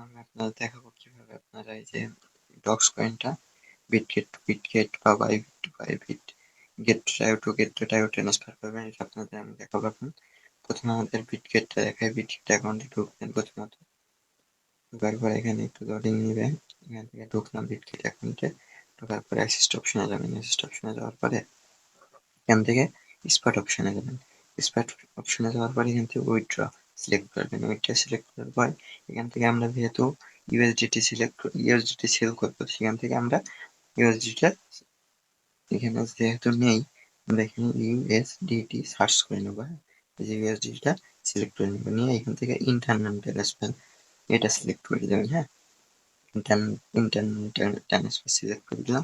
আমি আপনাদের দেখাবো কিভাবে আপনারা এই যে ডক্স কয়েনটা বিটগেট টু বিটগেট বা Bybit to Bybit Gate to টাইও ট্রান্সফার করবেন। এটা আপনাদের আমি দেখাবো এখন। প্রথমে আমাদের বিটগেটটা দেখায়। বিটগেট অ্যাকাউন্টে ঢুকবেন প্রথমত। ঢোকার পরে এখানে একটু লোডিং নিবে। এখান থেকে ঢুকলাম বিটগেট অ্যাকাউন্টে। ঢোকার পরে অ্যাসিস্ট অপশনে যাবেন। অ্যাসিস্ট অপশনে যাওয়ার পরে এখান থেকে স্পট অপশনে যাবেন। স্পট অপশনে যাওয়ার পরে এখান থেকে উইথড্র সিলেক্ট করবেন। উইথড্র সিলেক্ট করার পর এখান থেকে আমরা যেহেতু ইউএসডিটি সেল করবো, সেখান থেকে আমরা ইউএসডিটা এখানে যেহেতু নেই, আমরা এখানে ইউএসডিটি সার্চ করে নেবো। হ্যাঁ, এই যে ইউএসডিটা সিলেক্ট করে নেবো, নিয়ে এখান থেকে ইন্টারনাল ট্রান্সফার এটা সিলেক্ট করে দেবেন। হ্যাঁ, ইন্টারনাল ট্রান্সফার সিলেক্ট করে দিলাম।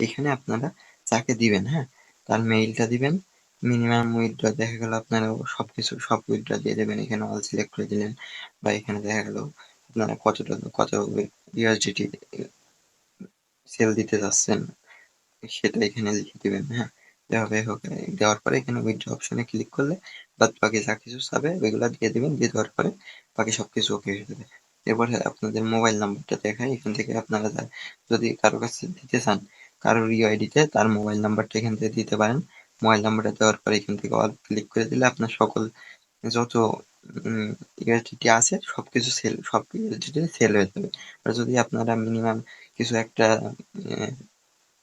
এখানে আপনারা যাকে দিবেন, হ্যাঁ, তার মেইলটা দিবেন। মিনিমাম উইথড্র দেখা গেল আপনারা সব উইথড্র দিয়ে দেবেন। এখানে অল সিলেক্ট করে দিলেন, বা এখানে দেখা গেল আপনারা কত ইউএসডিটি সেল দিতে যাচ্ছেন সেটা এখানে লিখে দিবেন। হ্যাঁ, যেভাবে হোক দেওয়ার পরে এখানে উইথড্র অপশনে ক্লিক করলে বাদ বাকি যা কিছু চাবে ওইগুলা দিয়ে দিবেন। দিয়ে দেওয়ার পরে বাকি সবকিছু ওকে হয়ে যাবে। এরপরে আপনাদের মোবাইল নাম্বারটা দেখায়। এখান থেকে আপনারা যদি কারো কাছে দিতে চান, কারোর ইউআইডিতে তার মোবাইল নাম্বারটা এখান থেকে দিতে পারেন। মোবাইল নাম্বারটা দেওয়ার পরে এখান থেকে অল ক্লিক করে দিলে আপনার সকল যত ইউএসডিটি আছে সব ইউএসডিটি সেল হয়ে যাবে। আর যদি আপনারা মিনিমাম কিছু একটা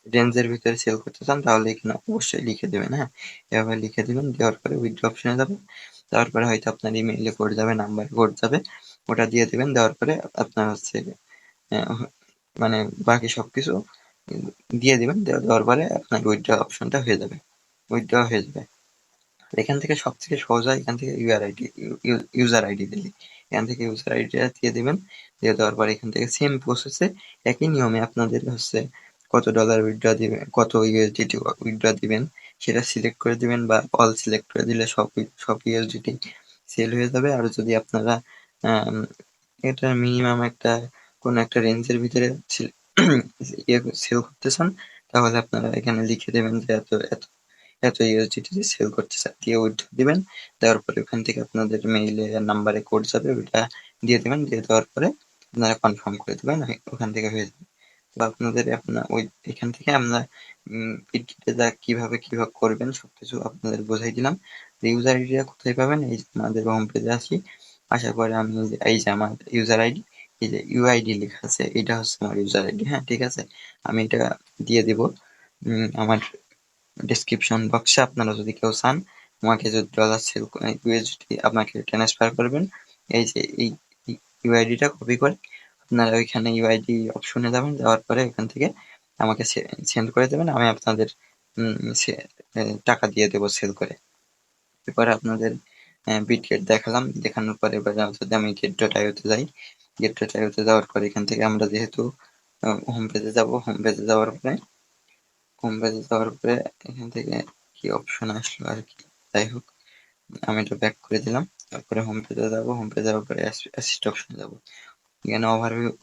রেঞ্জের ভিতরে সেল করতে চান, তাহলে এখানে অবশ্যই লিখে দেবেন। হ্যাঁ, এভাবে লিখে দিবেন। দেওয়ার পরে উইথড্র অপশনে যাবেন। দেওয়ার পরে হয়তো আপনার ইমেইলে কোড যাবে, নাম্বারে কোড যাবে, ওটা দিয়ে দিবেন। দেওয়ার পরে আপনার হচ্ছে মানে বাকি সবকিছু দিয়ে দিবেন। দেওয়ার পরে আপনার উইথড্র অপশনটা হয়ে যাবে, উইথড্র হয়ে যাবে। এখান থেকে সবথেকে সহজ হয় এখান থেকে ইউজার আইডি দিলে। এখান থেকে ইউজার আইডিটা দিয়ে দিবেন। দিয়ে দেওয়ার পরে এখান থেকে সেম প্রসেসে একই নিয়মে আপনাদের হচ্ছে কত ডলার উইথড্র দিবেন, কত ইউএসডিটি উইথড্র দিবেন সেটা সিলেক্ট করে দিবেন, বা অল সিলেক্ট করে দিলে সব ইউএসডিটি সেল হয়ে যাবে। আর যদি আপনারা এটা মিনিমাম কোনো একটা রেঞ্জের ভিতরে সেল করতে চান, তাহলে আপনারা এখানে লিখে দেবেন যে এত এত এত ইউএসডিটি সেল করতে চান, দিয়ে উইথড্র দিবেন। দেওয়ার পরে ওখান থেকে আপনাদের মেইলে নাম্বারে কোড যাবে, ওইটা দিয়ে দিবেন। দিয়ে দেওয়ার পরে আপনারা কনফার্ম করে দিবেন, ওখান থেকে হয়ে যাবে। তো ওই এখান থেকে আমরা বিটগেটে কিভাবে করবেন সবকিছু আপনাদের বোঝাই দিলাম। ইউজার আইডিটা কোথায় পাবেন? এই যে আমাদের হোম পেজে আসি, আসার পরে আমি এই যে আমার ইউজার আইডি, এই যে ইউআইডি লেখা আছে, এটা হচ্ছে আমার ইউজার আইডি। হ্যাঁ, ঠিক আছে, আমি এটা দিয়ে দিব আমার ডেসক্রিপশন বক্সে। আপনারা যদি কেউ চান আমাকে যদি ডলার সেল ইউএসডি আপনাকে ট্রান্সফার করবেন, এই যে এই ইউআইডিটা কপি করে আপনারা ওইখানে ইউআইডি অপশনে যাবেন। যাওয়ার পরে ওখান থেকে আমাকে সেন্ড করে দেবেন, আমি আপনাদের টাকা দিয়ে দেবো সেল করে। এরপরে আপনাদের বিটগেট দেখালাম। দেখানোর পরে এবার যদি আমি গেট.ioতে যাই, গেট.ioতে যাওয়ার পরে এখান থেকে আমরা যেহেতু হোম পেজে যাব, হোম পেজে যাওয়ার পরে এখান থেকে কি অপশন আসলো আর কি, যাই হোক আমি এটা ব্যাক করে দিলাম। তারপরে হোম পেজে যাবো, হোম পেজে যাওয়ার পরে অ্যাসিস্ট অপশনে যাবো। এখানে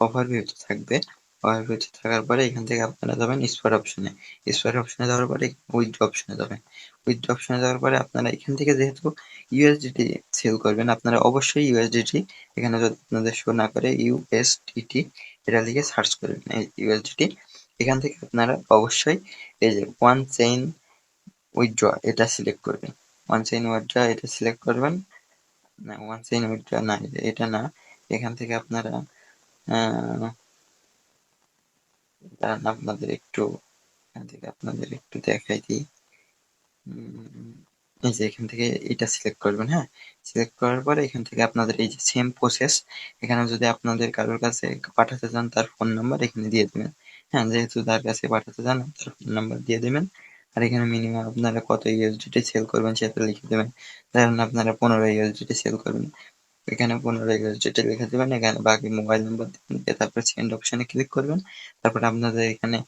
ওভারভিউ থাকবে। ওভারভিউ থাকার পরে এখান থেকে আপনারা যাবেন স্পট অপশনে। স্পট অপশনে যাওয়ার পরে উইথড্র অপশনে যাবেন। উইথড্র অপশনে যাওয়ার পরে আপনারা এখান থেকে যেহেতু ইউএসডিটি সেল করবেন, আপনারা অবশ্যই ইউএসডিটি এখানে যদি আপনাদের শো না করে ইউএসডিটি এটা লিখে সার্চ করবেন, এই ইউএসডিটি। এখান থেকে আপনারা অবশ্যই এই যে ওয়ান চেইন উইথড্র এটা সিলেক্ট করবেন। ওয়ান চেইন উইথড্র এটা সিলেক্ট করবেন। না, ওয়ান চেইন উইথড্র না, এটা না। এখান থেকে আপনারা আপনাদের একটু দেখাই দিই। এই যে এখান থেকে এটা সিলেক্ট করবেন। হ্যাঁ, সিলেক্ট করার পরে এখান থেকে আপনাদের এই যে সেম প্রসেস, এখানে যদি আপনাদের কারোর কাছে পাঠাতে চান তার ফোন নাম্বার এখানে দিয়ে দেবেন। হ্যাঁ, যেহেতু তার কাছে পাঠাতে চান তার ফোন নাম্বার দিয়ে দেবেন। আর এখানে মিনিমাম আপনারা কত ইউএসডিটি সেল করবেন সেটা লিখে দেবেন। ধরেন আপনারা 15 ইউএসডিটি সেল করবেন, এখানে 15 ইউএসডিটি লিখে দেবেন। এখানে বাকি মোবাইল নাম্বার দিবেন, দিয়ে তারপরে সেন্ড অপশনে ক্লিক করবেন। তারপরে আপনাদের এখানে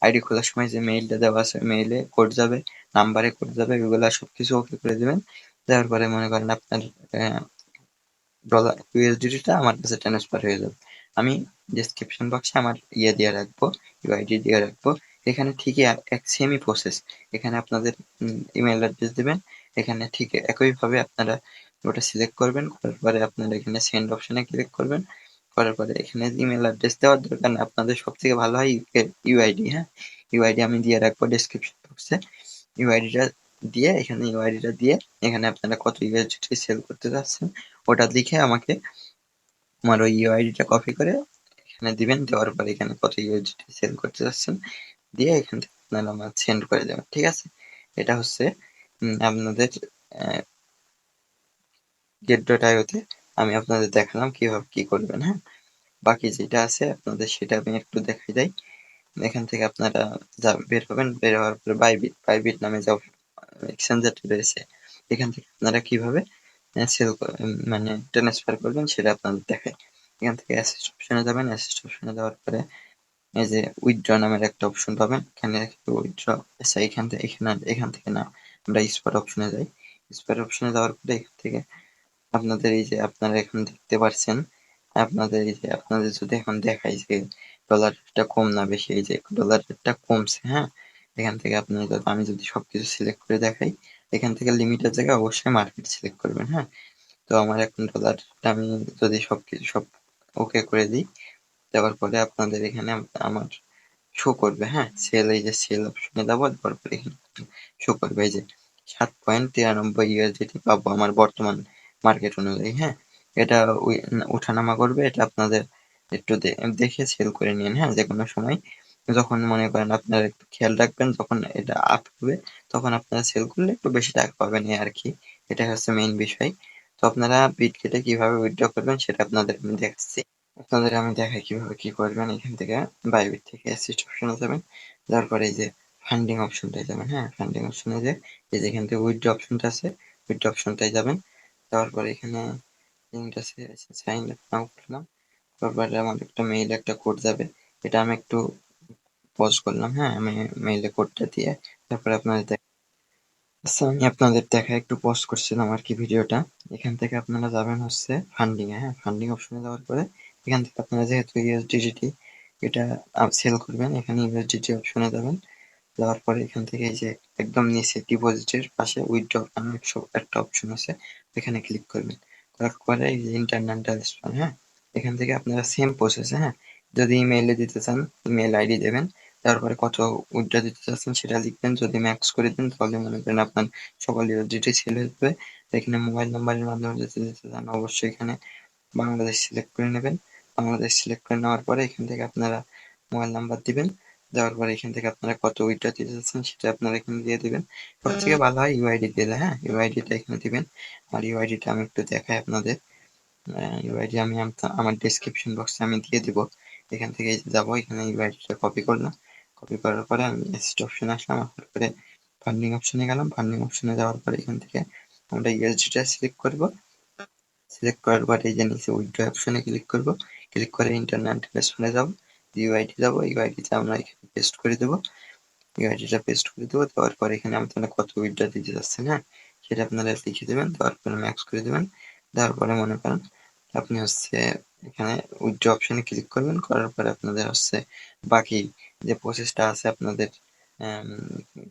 আইডি খোলার সময় যে মেইলটা দেওয়া আছে মেইলে কোড যাবে, নাম্বারে কোড যাবে, ওইগুলা সবকিছু ওকে করে দিবেন। দেওয়ার পরে মনে করেন আপনার ডলার ইউএসডিটিটা আমার কাছে ট্রান্সফার হয়ে যাবে। আমি ডেসক্রিপশন বক্সে আমার দিয়ে রাখবো, ইউআইডি দিয়ে রাখবো। এখানে ঠিকই এক সেমই প্রসেস। এখানে আপনাদের ইমেল অ্যাড্রেস দিবেন। এখানে ঠিক একইভাবে আপনারা ওটা সিলেক্ট করবেন। করার পরে আপনারা এখানে সেন্ড অপশনে ক্লিক করবেন। করার পরে এখানে ইমেল অ্যাড্রেস দেওয়ার দরকার নেই, আপনাদের সবথেকে ভালো হয় ইউআইডি, হ্যাঁ? ইউআইডি আমি দিয়ে রাখবো ডেসক্রিপশন বক্সে। ইউআইডিটা দিয়ে এখানে আপনারা কত ইউএসডিটি সেল করতে যাচ্ছেন ওটা লিখে আমাকে আমার ওই ইউআইডিটা কপি করে এখানে দিবেন। দেওয়ার পরে এখানে কত ইউএসডিটি সেল করতে যাচ্ছেন দিয়ে এখান থেকে আপনারা আমার সেন্ড করে দেবেন, ঠিক আছে? এটা হচ্ছে আপনাদের get.io তে আমি আপনাদের দেখালাম কিভাবে কি করবেন, হ্যাঁ? বাকি যেটা আছে আপনাদের সেটা আমি একটু দেখাই দেই। এখান থেকে আপনারা বের হবেন, বের হওয়ার পরে বাইবিট নামে যে এক্সচেঞ্জারটা রয়েছে এখান থেকে আপনারা কিভাবে সেল মানে ট্রান্সফার করবেন সেটা আপনাদের দেখাই। এখান থেকে অ্যাসিস্ট অপশনে যাবেন, অ্যাসিস্ট অপশনে যাওয়ার পরে এই যে উইথড্র নামের একটা অপশন পাবেন, এখানে উইথড্র এখান থেকে না, আমরা স্পট অপশনে যাই। স্পট অপশনে যাওয়ার পরে এখান থেকে আপনাদের এই যে আপনারা এখন দেখতে পাচ্ছেন, আপনাদের যদি এখন দেখাই যে ডলার রেটটা কম না বেশি, এই যে ডলার রেটটা কমছে, হ্যাঁ? এখান থেকে আমি যদি সবকিছু সিলেক্ট করে দেখাই, এখান থেকে লিমিটের জায়গায় অবশ্যই মার্কেট সিলেক্ট করবেন, হ্যাঁ? তো আমার এখন ডলার রেটটা আমি যদি সব ওকে করে দিই, দেওয়ার পরে আপনাদের এখানে আমার শো করবে, হ্যাঁ? এই যে সেল অপশনে যাবো, দেওয়ার পরে এখানে শো করবে এই যে 7.93 ইউএসডিটি পাবো আমার বর্তমান মার্কেট অনুযায়ী, হ্যাঁ? এটা ওঠানামা করবে, এটা আপনাদের একটু দেখে সেল করে নিন, হ্যাঁ? যে কোনো সময় যখন মনে করেন আপনারা একটু খেয়াল রাখবেন, যখন এটা আপ হবে তখন আপনারা সেল করলে একটু বেশি টাকা পাবেন, এই আর কি। এটা হচ্ছে মেইন বিষয়। তো আপনারা বিটকেটে কিভাবে উইথড্র করবেন সেটা আপনাদের আমি দেখাচ্ছি। আপনাদের আমি দেখাই কিভাবে কি করবেন। এখান থেকে বাইবিট থেকে অ্যাসিস্ট অপশনে যাবেন, যাওয়ার পরে এই যে ফান্ডিং অপশনটায় যাবেন, হ্যাঁ? ফান্ডিং অপশনে যে এই যে এখান থেকে উইথড্র অপশনটা আছে, উইথড্র অপশনটায় যাবেন। যাওয়ার পরে এখানে লিঙ্ক আছে, সাইন আপ নাও করলাম। তারপরে আমার একটা মেইলে একটা কোড যাবে, এটা আমি একটু পজ করলাম, হ্যাঁ? আমি মেইলে কোডটা দিয়ে তারপরে আচ্ছা, আমি আপনাদের দেখায় একটু পজ করছিলাম আর কি ভিডিওটা। এখান থেকে আপনারা যাবেন হচ্ছে ফান্ডিং এ, হ্যাঁ? ফান্ডিং অপশনে যাওয়ার পরে এখান থেকে আপনারা যেহেতু ইউএসডিটি এটা সেল করবেন, এখানে ইউএসডিটি অপশনে যাবেন। যাওয়ার পরে এখান থেকে এই যে একদম নিচে ডিপোজিটের পাশে উইথড্র নামে একটা অপশন আছে, এখানে ক্লিক করবেন। করার পরে এই যে ইন্টারনাল ট্রান্সফার, হ্যাঁ? এখান থেকে আপনারা সেম প্রসেস, হ্যাঁ? যদি ইমেইলে দিতে চান ইমেইল আইডি দেবেন, তারপরে কত উইথড্র দিতে চাচ্ছেন সেটা লিখবেন। যদি ম্যাক্স করে দেন তাহলে মনে করেন আপনার সকল ইউএসডিটি সেল হয়ে যাবে। এখানে মোবাইল নাম্বারের মাধ্যমে যদি দিতে চান অবশ্যই এখানে বাংলাদেশ সিলেক্ট করে নেবেন। বাংলাদেশ সিলেক্ট করে নেওয়ার পরে এখান থেকে আপনারা মোবাইল নাম্বার দিবেন। দেওয়ার পরে এখান থেকে আপনারা কত উইথড্র দিতে চাচ্ছেন সেটা আপনারা এখানে দিয়ে দিবেন। সবথেকে ভালো হয় ইউআইডি দিলে, হ্যাঁ? ইউআইডিটা এখানে দিবেন। আর ইউআইডিটা আমি একটু দেখাই আপনাদের। ইউআইডি আমি আমার ডেসক্রিপশন বক্সে আমি দিয়ে দিব। এখান থেকে যাবো, এখানে ইউআইডিটা কপি করলাম। কপি করার পরে আমি অ্যাসিস্ট অপশনে আসলাম, আসার পরে ফান্ডিং অপশনে গেলাম। ফান্ডিং অপশনে যাওয়ার পরে এখান থেকে আমরা ইউএসডিটা সিলেক্ট করব। সিলেক্ট করার পরে এই যে নিচে উইথড্র অপশনে ক্লিক করব। ক্লিক করে ইন্টারনাল ট্রান্সফারে যাব, ইউআইডি যাব, ইউআইডিতে আমরা এখানে পেস্ট করে দেব। ইউআইডিটা পেস্ট করে দেবো। দেওয়ার পরে এখানে আপনারা কত উইথড্র দিতে যাচ্ছেন, হ্যাঁ? সেটা আপনারা লিখে দেবেন। দেওয়ার পরে ম্যাক্স করে দেবেন। দেওয়ার পরে মনে করেন আপনি হচ্ছে এখানে উইথড্র অপশনে ক্লিক করবেন। করার পরে আপনাদের হচ্ছে বাকি যে প্রসেসটা আছে আপনাদের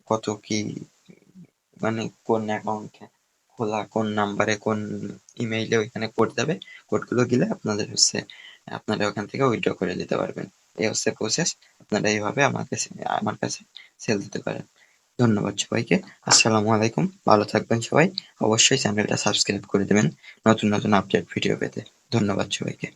কত কি মানে কোন অ্যাকাউন্টে খোলা, কোন নাম্বারে, কোন ইমেইলে ওইখানে কোড যাবে। কোডগুলো গেলে আপনাদের হচ্ছে আপনারা ওখান থেকে উইথড্র করে দিতে পারবেন। এই হচ্ছে প্রসেস। আপনারা এইভাবে আমার কাছে সেল দিতে পারেন। ধন্যবাদ সবাইকে। আসসালামু আলাইকুম। ভালো থাকবেন সবাই। অবশ্যই চ্যানেলটা সাবস্ক্রাইব করে দেবেন নতুন নতুন আপডেট ভিডিও পেতে। ধন্যবাদ সবাইকে।